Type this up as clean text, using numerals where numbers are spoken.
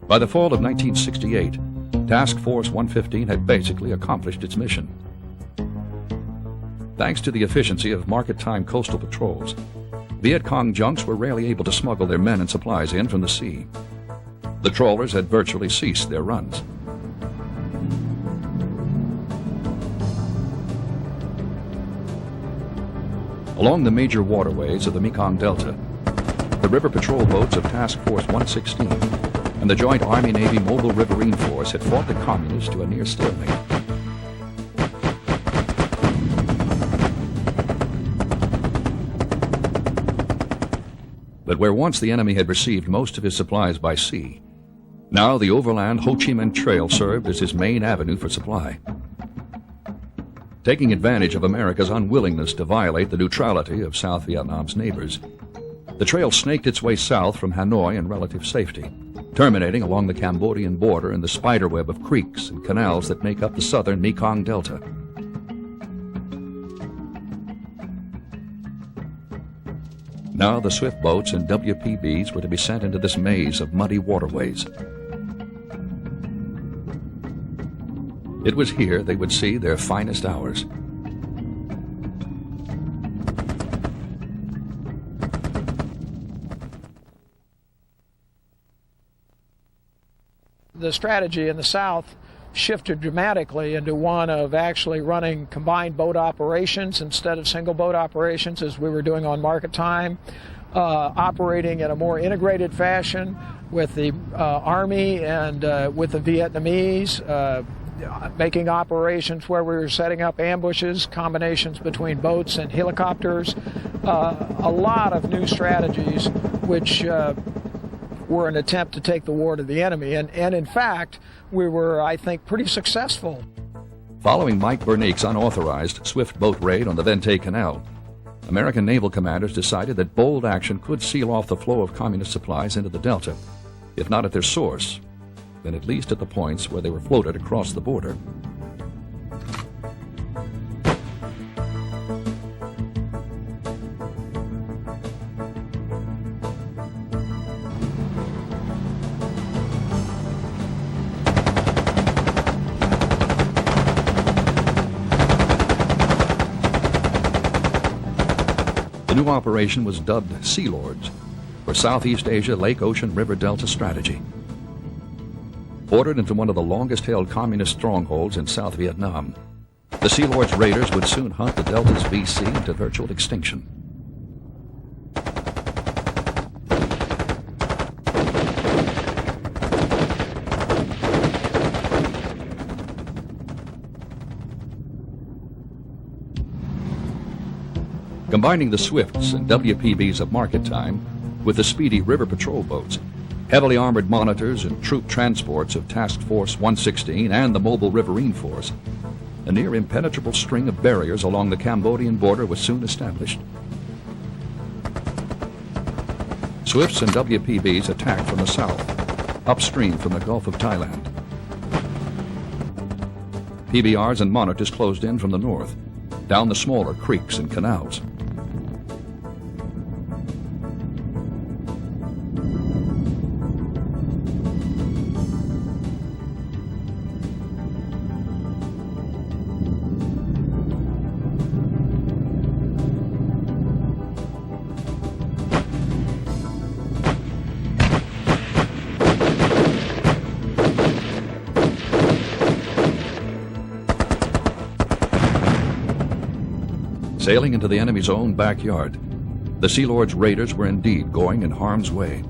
By the fall of 1968, Task Force 115 had basically accomplished its mission. Thanks to the efficiency of market-time coastal patrols, Vietcong junks were rarely able to smuggle their men and supplies in from the sea. The trawlers had virtually ceased their runs. Along the major waterways of the Mekong Delta, the river patrol boats of Task Force 116 and the joint Army-Navy Mobile Riverine Force had fought the communists to a near stalemate. But where once the enemy had received most of his supplies by sea, now the overland Ho Chi Minh Trail served as his main avenue for supply. Taking advantage of America's unwillingness to violate the neutrality of South Vietnam's neighbors, the trail snaked its way south from Hanoi in relative safety, terminating along the Cambodian border in the spiderweb of creeks and canals that make up the southern Mekong Delta. Now the swift boats and WPBs were to be sent into this maze of muddy waterways. It was here they would see their finest hours. The strategy in the South shifted dramatically into one of actually running combined boat operations instead of single boat operations, as we were doing on market time, operating in a more integrated fashion with the Army and with the Vietnamese, making operations where we were setting up ambushes, combinations between boats and helicopters, a lot of new strategies which were an attempt to take the war to the enemy. And in fact, we were, I think, pretty successful. Following Mike Bernique's unauthorized swift boat raid on the Vente Canal, American naval commanders decided that bold action could seal off the flow of communist supplies into the Delta, if not at their source, then at least at the points where they were floated across the border. The new operation was dubbed Sealords, for Southeast Asia Lake Ocean River Delta Strategy. Ordered into one of the longest-held communist strongholds in South Vietnam, the Sealords raiders would soon hunt the Delta's VC into virtual extinction. Combining the Swifts and WPBs of market time with the speedy river patrol boats, heavily armored monitors and troop transports of Task Force 116 and the Mobile Riverine Force, a near impenetrable string of barriers along the Cambodian border was soon established. Swifts and WPBs attacked from the south, upstream from the Gulf of Thailand. PBRs and monitors closed in from the north, down the smaller creeks and canals. Sailing into the enemy's own backyard, the Sealords raiders were indeed going in harm's way.